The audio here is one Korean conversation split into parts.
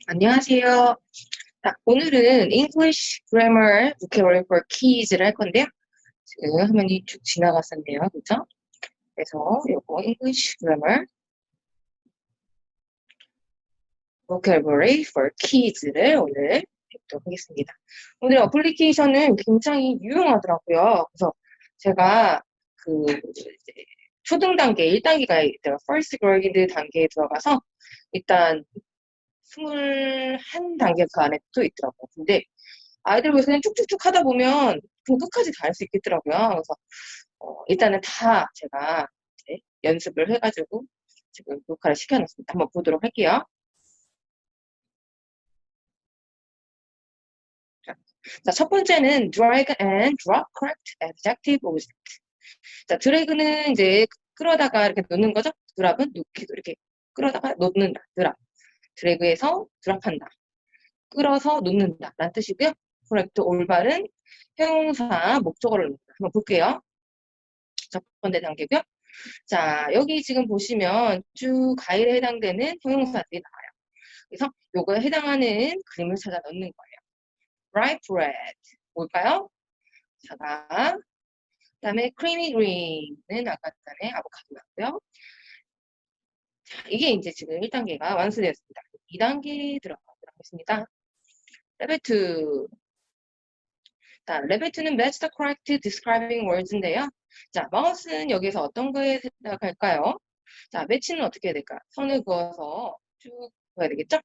안녕하세요. 자, 오늘은 English Grammar Vocabulary for Kids를 할 건데요. 지금 화면이 쭉 지나갔었네요. 그죠? 그래서 요거 English Grammar Vocabulary for Kids를 오늘 해보도록 하겠습니다. 오늘 어플리케이션은 굉장히 유용하더라고요. 그래서 제가 이제 초등 단계 1단계가 있더라고요. First Grade 단계에 들어가서 일단 21단계 그 안에 또 있더라고요. 근데 아이들 위해서 그냥 쭉쭉쭉 하다 보면 그 끝까지 다 할 수 있겠더라고요. 그래서 일단은 다 제가 이제 연습을 해가지고 지금 녹화를 시켜놨습니다. 한번 보도록 할게요. 자, 첫 번째는 drag and drop correct adjective object. 자, 드래그는 이제 끌어다가 이렇게 놓는 거죠. 드랍은 놓기도 이렇게 끌어다가 놓는다. 드랍. 드래그해서 드랍한다. 끌어서 놓는다. 라는 뜻이고요. correct 올바른 형용사 목적어를 놓는다. 한번 볼게요. 첫 번째 단계고요. 자, 여기 지금 보시면 쭉 가일에 해당되는 형용사들이 나와요. 그래서 요거에 해당하는 그림을 찾아 넣는 거예요. bright red 뭘까요? 사과. 그다음에 creamy green은 아까 전에 아보카도 나왔고요. 자, 이게 이제 지금 1단계가 완수되었습니다. 2단계 들어가도록 하겠습니다. 레벨 2. 자, 레벨 2는 match the correct describing words인데요. 자, 마우스는 여기서 어떤 거에 생각할까요? 자, 매치는 어떻게 해야 될까? 선을 그어서 쭉 그어야 되겠죠?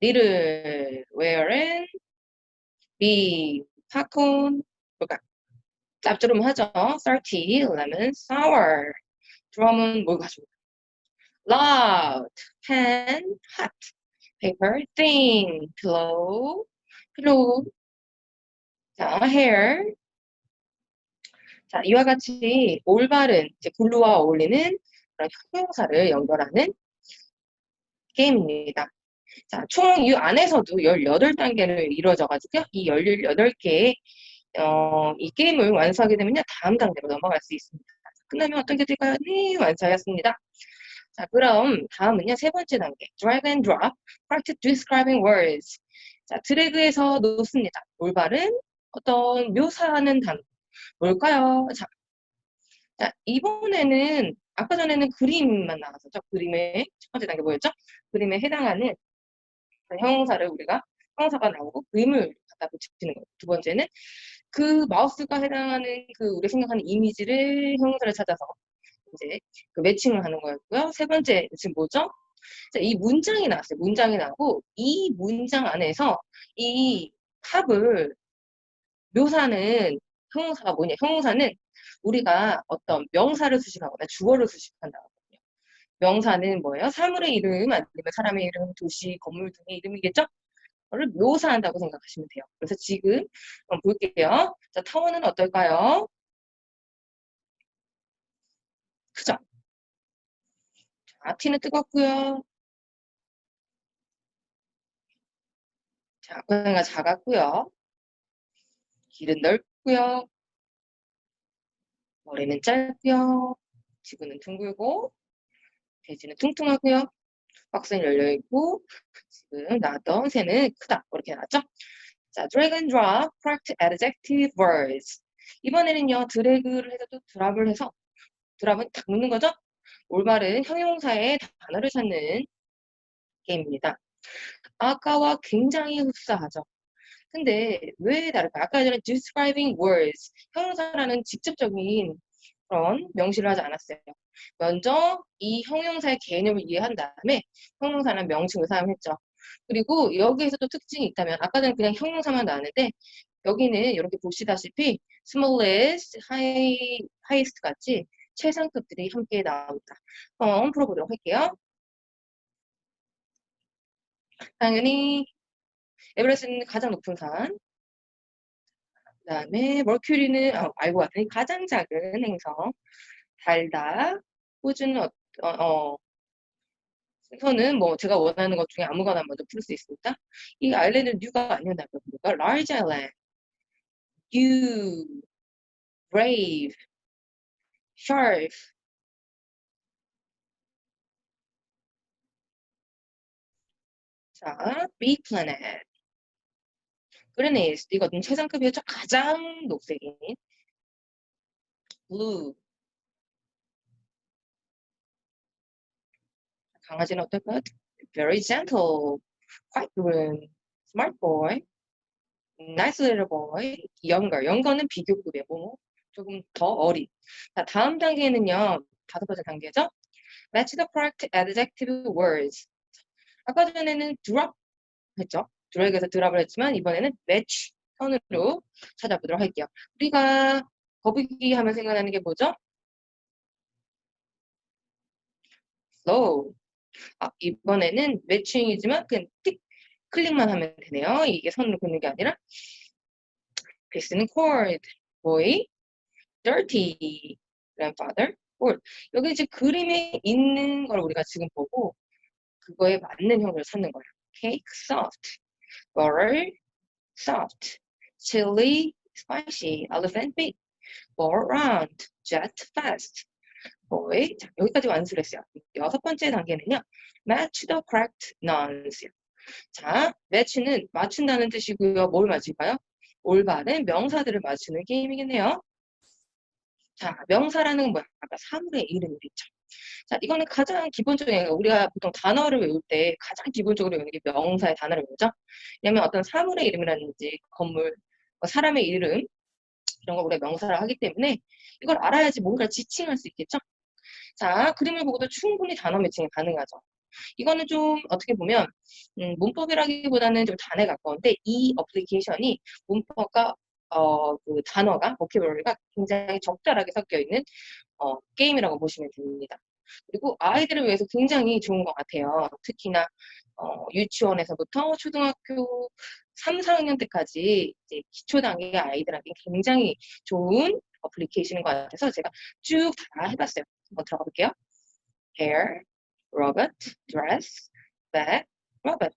little, wherein, be, popcorn, 뭘까? 짭조름 하죠? salty, lemon, sour. drum은 뭘 가지고? loud, pen, hot, paper, thin, pillow, pillow. 자, hair. 자, 이와 같이 올바른 이제 블루와 어울리는 그런 형용사를 연결하는 게임입니다. 자, 총 이 안에서도 18단계를 이루어져가지고요. 이 18개의 이 게임을 완수하게 되면요. 다음 단계로 넘어갈 수 있습니다. 끝나면 어떤 게 될까요? 네, 완수하였습니다. 자, 그럼 다음은요. 세 번째 단계. drag and drop, practice describing words. 자, 드래그해서 놓습니다. 올바른 어떤 묘사하는 단어. 뭘까요? 자, 이번에는 아까 전에는 그림만 나왔었죠. 그림의 첫 번째 단계 뭐였죠? 그림에 해당하는 형용사를 우리가 형용사가 나오고 그림을 갖다 붙이는 거예요. 두 번째는 그 마우스가 해당하는 그 우리가 생각하는 이미지를 형용사를 찾아서 이제 그 매칭을 하는 거였고요. 세 번째 지금 뭐죠? 자, 이 문장이 나왔어요. 문장이 나오고 이 문장 안에서 이 탑을 묘사하는 형용사가 뭐냐? 형용사는 우리가 어떤 명사를 수식하거나 주어를 수식한다거든요. 명사는 뭐예요? 사물의 이름, 아니면 사람의 이름, 도시, 건물 등의 이름이겠죠? 그걸 묘사한다고 생각하시면 돼요. 그래서 지금 한번 볼게요. 자, 타원은 어떨까요? 크죠? 자, 티는 뜨겁고요. 자, 고양이가 작았고요. 길은 넓고요. 머리는 짧고요. 지구는 둥글고 돼지는 뚱뚱하고요. 박스는 열려있고 지금 나왔던 새는 크다. 이렇게 나왔죠? 자, drag and drop, correct adjective words. 이번에는요, 드래그를 해서 또 드랍을 해서 드랍은 딱 놓는 거죠? 올바른 형용사의 단어를 찾는 게임입니다. 아까와 굉장히 흡사하죠. 근데 왜 다를까? 아까 전에 describing words, 형용사라는 직접적인 그런 명시를 하지 않았어요. 먼저 이 형용사의 개념을 이해한 다음에 형용사는 명칭을 사용했죠. 그리고 여기에서 또 특징이 있다면 아까 전에 그냥 형용사만 나왔는데 여기는 이렇게 보시다시피 smallest, highest 같이 최상급들이 함께 나옵니다. 한번 풀어보도록 할게요. 당연히 에베레스트는 가장 높은 산, 그 다음에 머큐리는 알고 봤더니 가장 작은 행성, 달다, 호주는 선은 뭐 제가 원하는 것 중에 아무거나 먼저 풀 수 있습니다. 이 아일랜드 뉴가 아니었나요? large island, new, brave, sharp. 자, big planet. 그레니스, 이거는 최상급이었죠. 가장 녹색인 blue. 강아지는 어떨까요? Very gentle, quite groomed, smart boy, nice little boy, younger. younger는 비교급이에요. 뭐 조금 더 어린. 자, 다음 단계는요. 다섯 번째 단계죠. Match the correct adjective words. 아까 전에는 drop 했죠. 드래그에서 드랍을 했지만 이번에는 match 선으로 찾아보도록 할게요. 우리가 거북이 하면 생각나는 게 뭐죠? slow. 이번에는 매칭이지만 그냥 틱 클릭만 하면 되네요. 이게 선으로 긋는 게 아니라 글쓰는 cord, boy, dirty, grandfather, old. 여기 이제 그림에 있는 걸 우리가 지금 보고 그거에 맞는 형태를 찾는 거예요. cake, soft, butter, soft, chili, spicy, elephant, big, ball round, jet fast. boy. 자, 여기까지 완수를 했어요. 여섯 번째 단계는요. match the correct nouns. 자, match는 맞춘다는 뜻이고요. 뭘 맞출까요? 올바른 명사들을 맞추는 게임이겠네요. 자, 명사라는 건 뭐야? 아까 사물의 이름이겠죠. 자, 이거는 가장 기본적인, 우리가 보통 단어를 외울 때 가장 기본적으로 외우는 게 명사의 단어를 외우죠. 왜냐면 어떤 사물의 이름이라든지 건물, 사람의 이름, 이런 걸 우리가 명사를 하기 때문에 이걸 알아야지 뭔가를 지칭할 수 있겠죠. 자, 그림을 보고도 충분히 단어 매칭이 가능하죠. 이거는 좀 어떻게 보면 문법이라기보다는 좀 단에 가까운데 이 어플리케이션이 문법과 그 단어가 보캐블러리가 굉장히 적절하게 섞여 있는 게임이라고 보시면 됩니다. 그리고 아이들을 위해서 굉장히 좋은 것 같아요. 특히나 유치원에서부터 초등학교 3, 4학년 때까지 이제 기초 단계 아이들한테 굉장히 좋은 어플리케이션인 것 같아서 제가 쭉 다 해봤어요. 한번 들어가 볼게요. hair, robot, dress, bag, robot.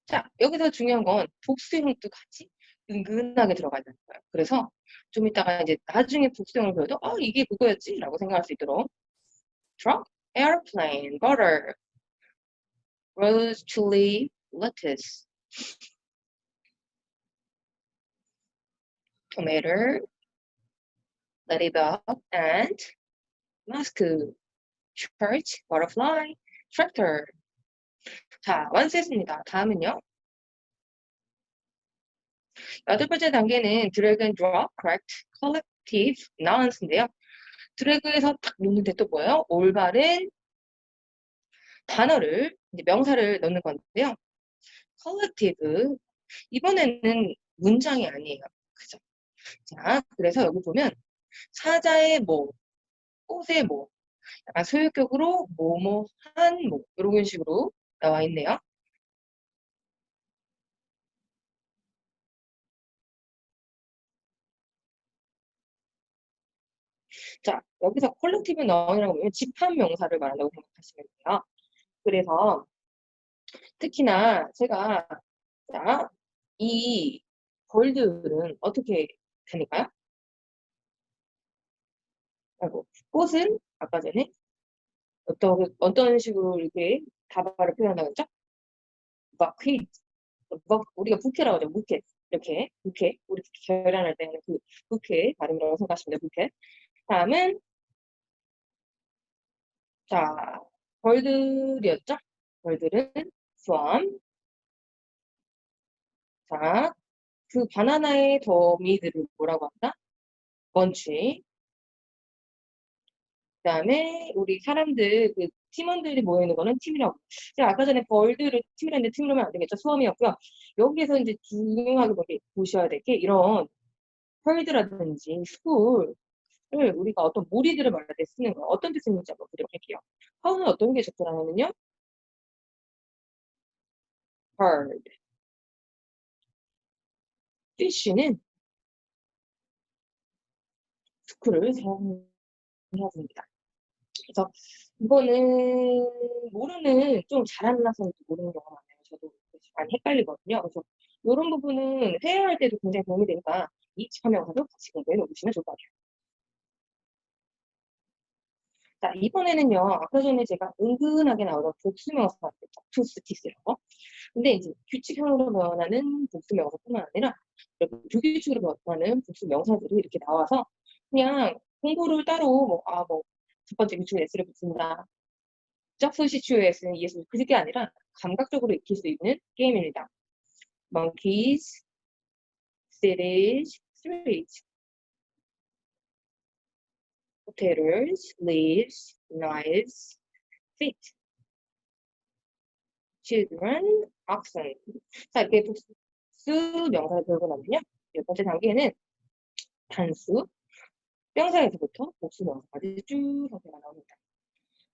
자, 여기서 중요한 건 복수형도 같이 은근하게 들어가야 되는 거예요. 그래서 좀 이따가 이제 나중에 복수형을 배워도 이게 그거였지? 라고 생각할 수 있도록 truck, airplane, butter, rose, chili, lettuce, tomato, ladybug, ant, mask, church, butterfly, tractor. 자, 완수했습니다. 다음은요. 여덟 번째 단계는 drag and drop, correct, collective, nouns인데요. 드래그에서 딱 놓는데 또 뭐예요? 올바른 단어를, 이제 명사를 넣는 건데요. collective. 이번에는 문장이 아니에요. 그죠? 자, 그래서 여기 보면 사자의 뭐, 꽃의 뭐, 약간 소유격으로 뭐뭐 한 뭐, 이런 식으로 나와 있네요. 자, 여기서 컬렉티브 나운이라고 하면 집합 명사를 말한다고 생각하시면 돼요. 그래서 특히나 제가 자, 이 벌들은 어떻게 되니까요? 하고 꽃은 아까 전에 어떤 식으로 이렇게 다발을 표현한다고 했죠? bucket, 우리가 부케라고 하죠. 부케 이렇게 부케 우리 결혼할 때는 그 부케 발음이라고 생각하시면 돼요. 부케. 다음은 자 벌들이었죠? 벌들은 swarm. 자, 그 바나나의 더미들을 뭐라고 한다? 먼치. 그다음에 우리 사람들 그 팀원들이 모여 있는 거는 팀이라고. 제가 아까 전에 벌들을 팀이라 했는데 팀이라면 안 되겠죠. 수험이었고요. 여기에서 이제 중요하게 보셔야 될 게 이런 펄드라든지 스쿨을 우리가 어떤 무리들을 말할 때 쓰는 거예요. 어떤 때 쓰는지 한번 보도록 할게요. 허는 어떤 게 적절하냐면요. herd. fish는 스쿨을 사용해야 됩니다. 그래서 이거는 모르는 좀 잘하는 학생도 모르는 경우가 많아요. 저도 많이 헷갈리거든요. 그래서 이런 부분은 회화할 때도 굉장히 도움이 되니까 이 집합명사도 같이 공부해 놓으시면 좋을 것 같아요. 자, 이번에는요, 아까 전에 제가 은근하게 나오던 복수명사, 투스티스라고. 근데 이제 규칙형으로 변하는 복수명사뿐만 아니라 이렇게 불규칙으로 변하는 복수명사들이 이렇게 나와서 그냥 공부를 따로 첫 번째 규칙은 S를 붙인다. 적수 시추에 S는 ES 그게 아니라 감각적으로 익힐 수 있는 게임입니다. monkeys, cities, streets, potatoes, leaves, knives, feet, children, oxen. 자, 이렇게 복수 명사를 배우고 나면요. 첫 번째 단계는 단수, 명사에서부터 복수 명사까지 쭉 형태가 나옵니다.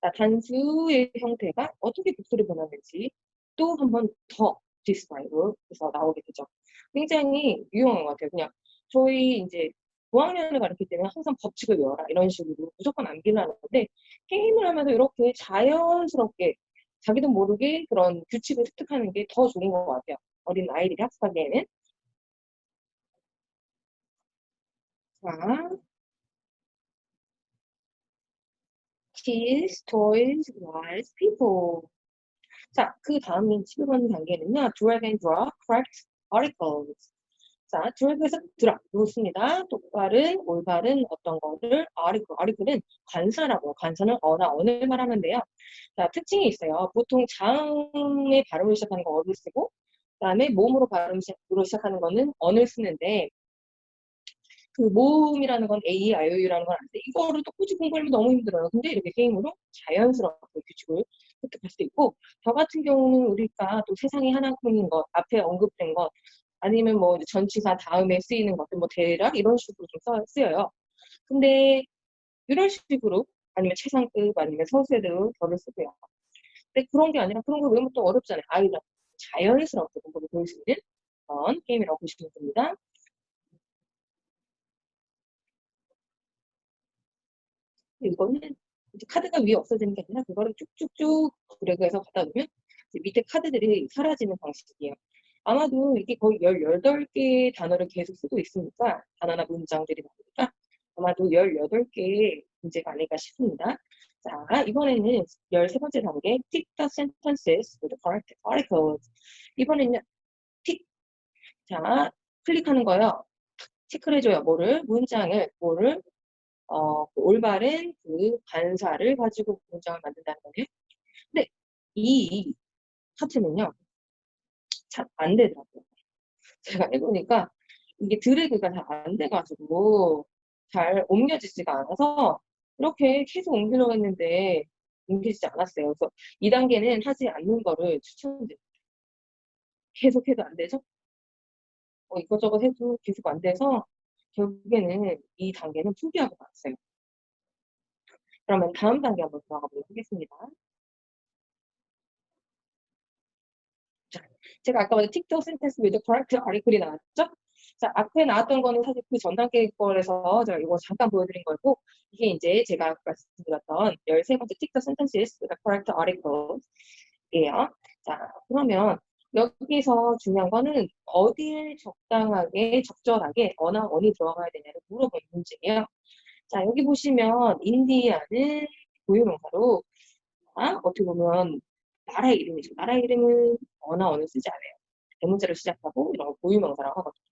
자, 단수의 형태가 어떻게 복수로 변하는지 또 한 번 더 디스크라이브해서 나오게 되죠. 굉장히 유용한 것 같아요. 그냥 저희 이제 고학년을 가르칠 때는 항상 법칙을 외워라 이런 식으로 무조건 암기를 하는데 게임을 하면서 이렇게 자연스럽게 자기도 모르게 그런 규칙을 습득하는 게 더 좋은 것 같아요. 어린 아이들이 학습하기에는. 자, kids, toys, wise, people. 자, 그 다음인 11번 단계는요. drag and drop, correct articles. 자, drag에서 drop, 놓습니다. 똑바른, 올바른 어떤 거를 article은 관사라고, 관사는 어나 언을 말하면 돼요. 자, 특징이 있어요. 보통 장의 발음을 시작하는 거 어를 쓰고, 그 다음에 몸으로 발음으로 시작하는 거는 언을 쓰는데, 그 모음이라는 건 A, I, O, U라는 건 아닌데 이거를 또 꾸준히 공부하면 너무 힘들어요. 근데 이렇게 게임으로 자연스럽게 규칙을 습득할 수도 있고 저 같은 경우는 우리가 또 세상에 하나뿐인 것, 앞에 언급된 것 아니면 뭐 전치사 다음에 쓰이는 것들 뭐 대략 이런 식으로 좀 쓰여요. 근데 이런 식으로 아니면 최상급 아니면 서술에도 저를 쓰고요. 근데 그런 게 아니라 그런 걸 외우면 또 어렵잖아요. 아이가 자연스럽게 공부를 보일 수 있는 그런 게임이라고 보시면 됩니다. 이거는 이제 카드가 위에 없어지는 게 아니라 그거를 쭉쭉쭉 드래그해서 갖다 놓으면 이제 밑에 카드들이 사라지는 방식이에요. 아마도 이게 거의 18개의 단어를 계속 쓰고 있으니까 단어나 문장들이 나오니까 아마도 18개의 문제가 아닐까 싶습니다. 자, 이번에는 13번째 단계 Tick the sentences with the correct articles. 이번에는 틱. 자, 클릭하는 거요. 체크를 해줘요. 뭐를 그 올바른 그 관사를 가지고 문장을 만든다는 거예요. 근데 이 파트는요, 잘 안 되더라고요. 제가 해보니까 이게 드래그가 잘 안 돼가지고 잘 옮겨지지가 않아서 이렇게 계속 옮기려고 했는데 옮기지 않았어요. 그래서 2단계는 하지 않는 거를 추천드려요. 계속 해도 안 되죠? 이것저것 해도 계속 안 돼서 결국에는 이 단계는 포기하고 말았어요. 그러면 다음 단계 한번 들어가 보도록 하겠습니다. 자, 제가 아까 말한 틱톡 센텐스 위드 correct article이 나왔죠? 자, 앞에 나왔던 거는 사실 그 전 단계 거에서 제가 이거 잠깐 보여드린 거고, 이게 이제 제가 아까 말씀드렸던 13번째 틱톡 센텐스 with correct article이에요. 자, 그러면 여기서 중요한 거는 어디에 적당하게, 적절하게 어나 언이 들어가야 되냐를 물어보는 문제예요. 자, 여기 보시면 인디아는 고유명사로 어떻게 보면 나라의 이름이죠. 나라의 이름은 어나 언을 쓰지 않아요. 대문자를 시작하고 이런 거 고유명사라고 하거든요.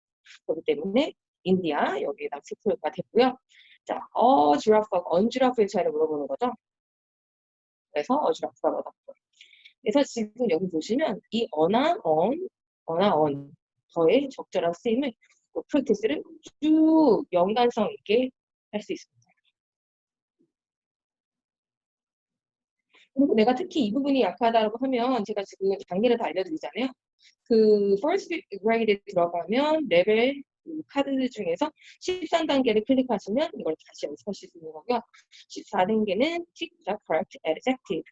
그렇기 때문에 인디아 여기에다 체크가 됐고요. 자, 어지라프하고 언지라프의 차이를 물어보는 거죠. 그래서 어지라프가 맞았고. 그래서 지금 여기 보시면 이 어나 언, 저의 적절한 쓰임을 프랙티스를 쭉 연관성 있게 할 수 있습니다. 그리고 내가 특히 이 부분이 약하다고 하면 제가 지금 단계를 다 알려드리잖아요. 그 first grade에 들어가면 레벨 카드 중에서 13단계를 클릭하시면 이걸 다시 연습하실 수 있는 거고요. 14단계는 tick the correct adjective.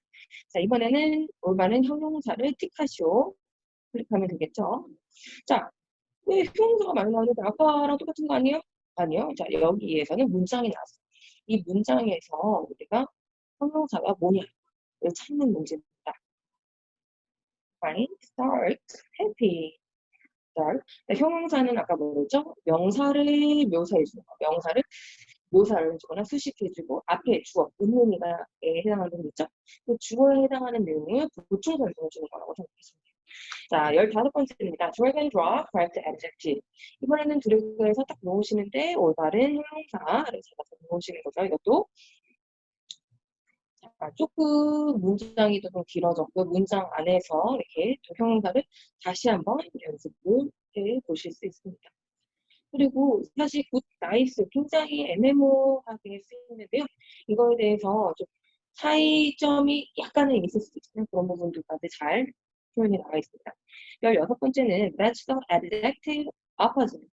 자, 이번에는 올바른 형용사를 틱하시오. 클릭하면 되겠죠. 자, 왜 형용사가 많이 나오는데 아까랑 똑같은 거 아니에요? 아니요. 자, 여기에서는 문장이 나왔어요. 이 문장에서 우리가 형용사가 뭐냐를 찾는 문제입니다. Fine, start, happy. start. 형용사는 아까 뭐였죠? 명사를 묘사해 주는 거. 명사를 묘사를 주거나 수식해주고 앞에 주어, 의문이가에 해당하는 내용 있죠? 그 주어에 해당하는 내용을 보충 설명해주는 거라고 생각하시면 돼요. 자, 15번째입니다. drag and drop correct adjective. 이번에는 드래그해서 딱 놓으시는데 올바른 형용사를 잡아서 놓으시는 거죠. 이것도 자, 조금 문장이 조금 길어졌고 문장 안에서 이렇게 또 형용사를 다시 한번 연습을 해 보실 수 있습니다. 그리고 사실 굿, 나이스 굉장히 애매모호하게 쓰이는데요. 이거에 대해서 좀 차이점이 약간은 있을 수 있는 그런 부분들까지 잘 표현이 나와 있습니다. 16번째는 match the adjective opposite.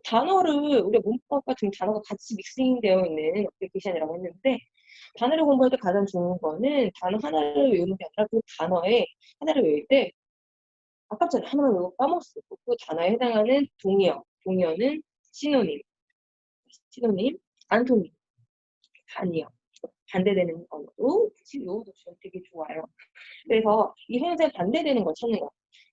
단어를 우리가 문법 같은 단어가 같이 믹싱되어 있는 어플리케이션이라고 했는데 단어를 공부할 때 가장 좋은 거는 단어 하나를 외우는 게 아니라 그 단어에 하나를 외울 때 아까 전에 하나를 외우고 까먹었어요. 그 단어에 해당하는 동의어, 동의어는 시노님, 시노님, 안토님, 단이어, 반대되는 언어도 지금 외워도 되게 좋아요. 그래서 이 형용사에 반대되는 걸 찾는 거.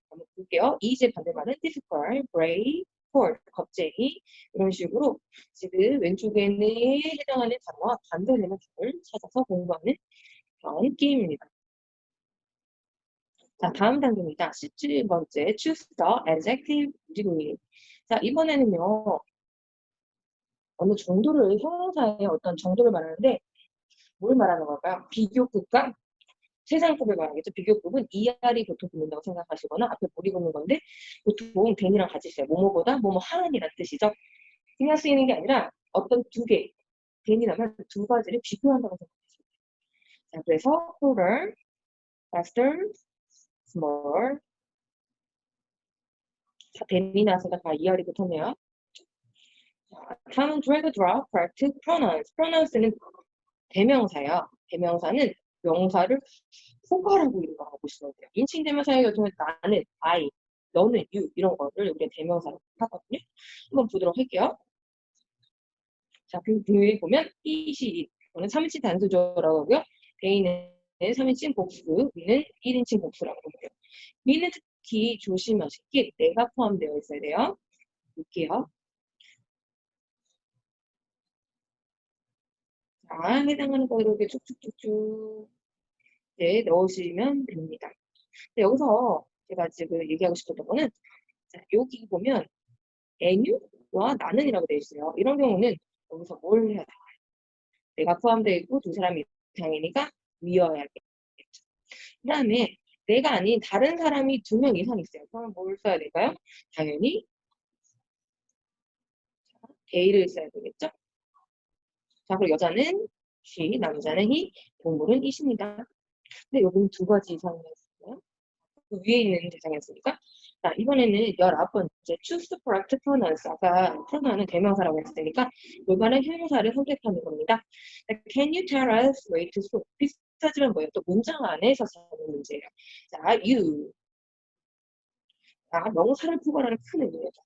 한번 볼게요. 이제 반대말은 difficult, brave, poor, 겁쟁이 이런 식으로 지금 왼쪽에는 해당하는 단어와 반대되는 단어를 찾아서 공부하는 그런 게임입니다. 자, 다음 단계입니다. 17번째 choose the adjective degree. 자, 이번에는요. 어느 정도를 형용사의 어떤 정도를 말하는데 뭘 말하는 걸까요? 비교급과 최상급을 말하겠죠. 비교급은 이하리 보통 붙는다고 생각하시거나 앞에 볼이 붙는 건데 보통 댄이랑 같이 써요. 뭐뭐보다 뭐뭐 하은이라는 뜻이죠. 그냥 쓰이는 게 아니라 어떤 두 개, 댄이라면 두 가지를 비교한다고 생각하시면 돼요. 자, 그래서 poorer, faster, smaller. 자, 댄이 나왔으니까 다 이하리 붙었네요. 자, 다음은 drag, drop, correct, pronouns. pronouns는 대명사야. 대명사는 명사를 포괄하고 있는 거라고 보시면 돼요. 인칭 대명사의 경우는 나는, I, 너는, you 이런 거를 우리가 대명사로 하거든요. 한번 보도록 할게요. 자, 비교에 보면 이시, 이거는 3인칭 단수조라고 하고요. 베이는 3인칭 복수, 위는 1인칭 복수라고 하고요. 위는 특히 조심하실 게 내가 포함되어 있어야 돼요. 볼게요. 자, 해당하는 거 이렇게 쭉쭉쭉쭉 네, 넣으시면 됩니다. 여기서 제가 지금 얘기하고 싶었던 거는 자, 여기 보면 애뉴와 나는이라고 되어 있어요. 이런 경우는 여기서 뭘 해야 돼? 내가 포함되어 있고 두 사람이 당이니까 위여야겠죠. 그 다음에 내가 아닌 다른 사람이 2명 이상 있어요. 그러면 뭘 써야 될까요? 당연히 they를 써야 되겠죠. 자, 그리고 여자는 she, 남자는 he, 동물은 it입니다. 근데 여기는 두 가지 이상이었어요. 그 위에 있는 대상이었으니까. 자, 이번에는 19번째 choose the correct pronouns. 아까 pronoun은 대명사라고 했으니까 올바른 형용사를 선택하는 겁니다. Can you tell us where to stop? 비슷하지만 뭐예요? 또 문장 안에서 사는 문제예요. 자, you. 자, 명사를 포괄하는 큰 의미죠.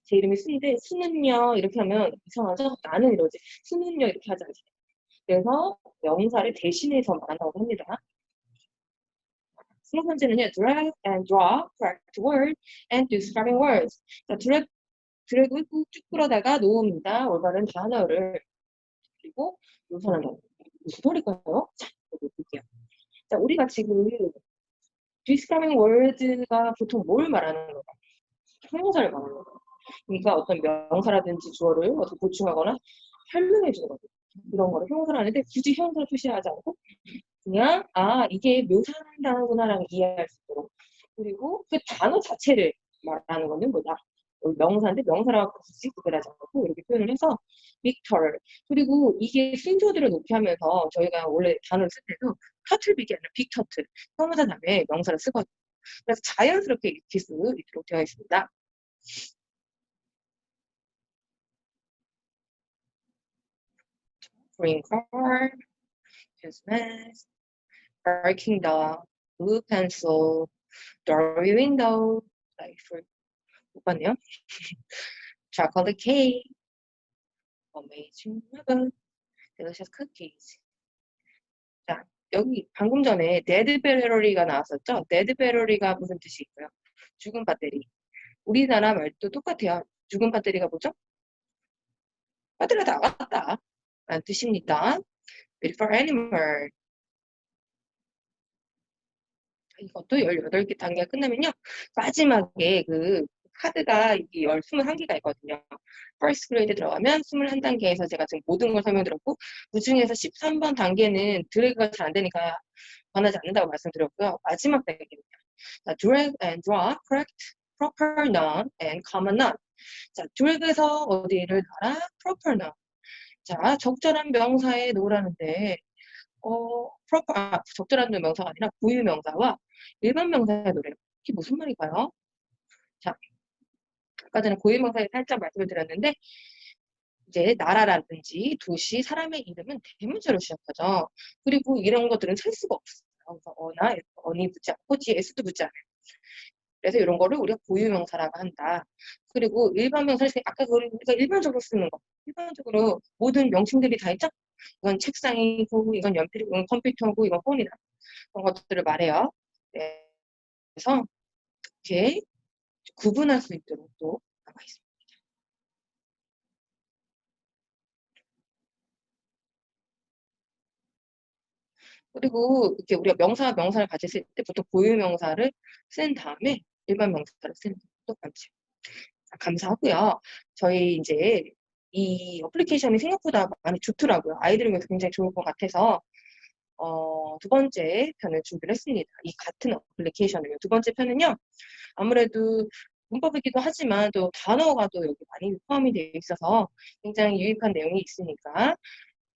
제 이름이 수인데 수는요 이렇게 하면 이상하죠? 나는 이러지. 수는요 이렇게 하지 않죠. 그래서 명사를 대신해서 말한다고 합니다. 20번째는요, drag and drop correct word and describing words. 자, 드래그를 꾹쭉 끌어다가 놓습니다. 올바른 단어를. 그리고 묘사는 무슨 소리일까요? 자, 여기 볼게요. 자, 우리가 지금 describing words가 보통 뭘 말하는 거예요? 형용사를 말하는 거예요. 그러니까 어떤 명사라든지 주어를 어떻게 보충하거나 설명해 주는 거죠. 이런 거를 형용사를 하는데 굳이 형용사를 표시하지 않고 그냥 이게 묘사한다구나라고 이해할 수 있도록 그리고 그 단어 자체를 말하는 거는 뭐다? 명사인데 명사라고 굳이 구별하지 않고 이렇게 표현을 해서 빅터를 그리고 이게 순서대로 놓게 하면서 저희가 원래 단어를 쓸 때도 터틀빅이 아니라 빅터틀 형용사 다음에 명사를 쓰거든요. 그래서 자연스럽게 익힐 수 있도록 되어 있습니다. Green car, Christmas, barking dog, blue pencil, doorway window, 못 봤네요. chocolate cake, amazing ribbon, delicious cookies. 자, 여기 방금 전에 dead battery가 나왔었죠? dead battery가 무슨 뜻이 있고요? 죽은 배터리. 우리나라 말도 똑같아요. 죽은 배터리가 뭐죠? 배터리가 나갔다 라는 뜻입니다. beautiful animal. 이것도 18개 단계가 끝나면요. 마지막에 그 카드가 이게 21개가 있거든요. first grade 들어가면 21단계에서 제가 지금 모든 걸 설명드렸고, 그 중에서 13번 단계는 드래그가 잘 안 되니까 권하지 않는다고 말씀드렸고요. 마지막 단계는요. 자, drag and drop, correct, proper noun, and common noun. 자, drag에서 어디를 놔라? proper noun. 자, 적절한 명사에 놓으라는데, 적절한 명사가 아니라 고유 명사와 일반 명사에 놓으래요. 이게 무슨 말일까요? 자, 아까 전에 고유 명사에 살짝 말씀을 드렸는데, 이제 나라라든지 도시, 사람의 이름은 대문자로 시작하죠. 그리고 이런 것들은 셀 수가 없어요. 그래서 어나, 어니 붙지 않고 뒤에 s도 붙지 않아요. 그래서 이런 거를 우리가 고유명사라고 한다. 그리고 일반 명사를 아까 우리가 일반적으로 쓰는 거. 일반적으로 모든 명칭들이 다 있죠? 이건 책상이고, 이건 연필이고, 이건 컴퓨터고, 이건 폰이다. 그런 것들을 말해요. 네. 그래서 이렇게 구분할 수 있도록 또 나와 있습니다. 그리고 이렇게 우리가 명사를 같이 쓸 때 보통 고유명사를 쓴 다음에 일반 명사를 쓰는 것도 많죠. 감사하고요. 저희 이제 이 어플리케이션이 생각보다 많이 좋더라고요. 아이들을 위해서 굉장히 좋을 것 같아서 두 번째 편을 준비를 했습니다. 이 같은 어플리케이션을요. 두 번째 편은요. 아무래도 문법이기도 하지만 또 단어가 또 여기 많이 포함이 되어 있어서 굉장히 유익한 내용이 있으니까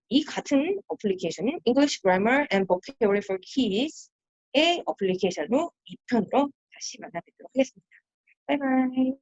이 같은 어플리케이션인 English Grammar and Vocabulary for Kids의 어플리케이션으로 2편으로 다시 만나뵙도록 하겠습니다. 바이바이.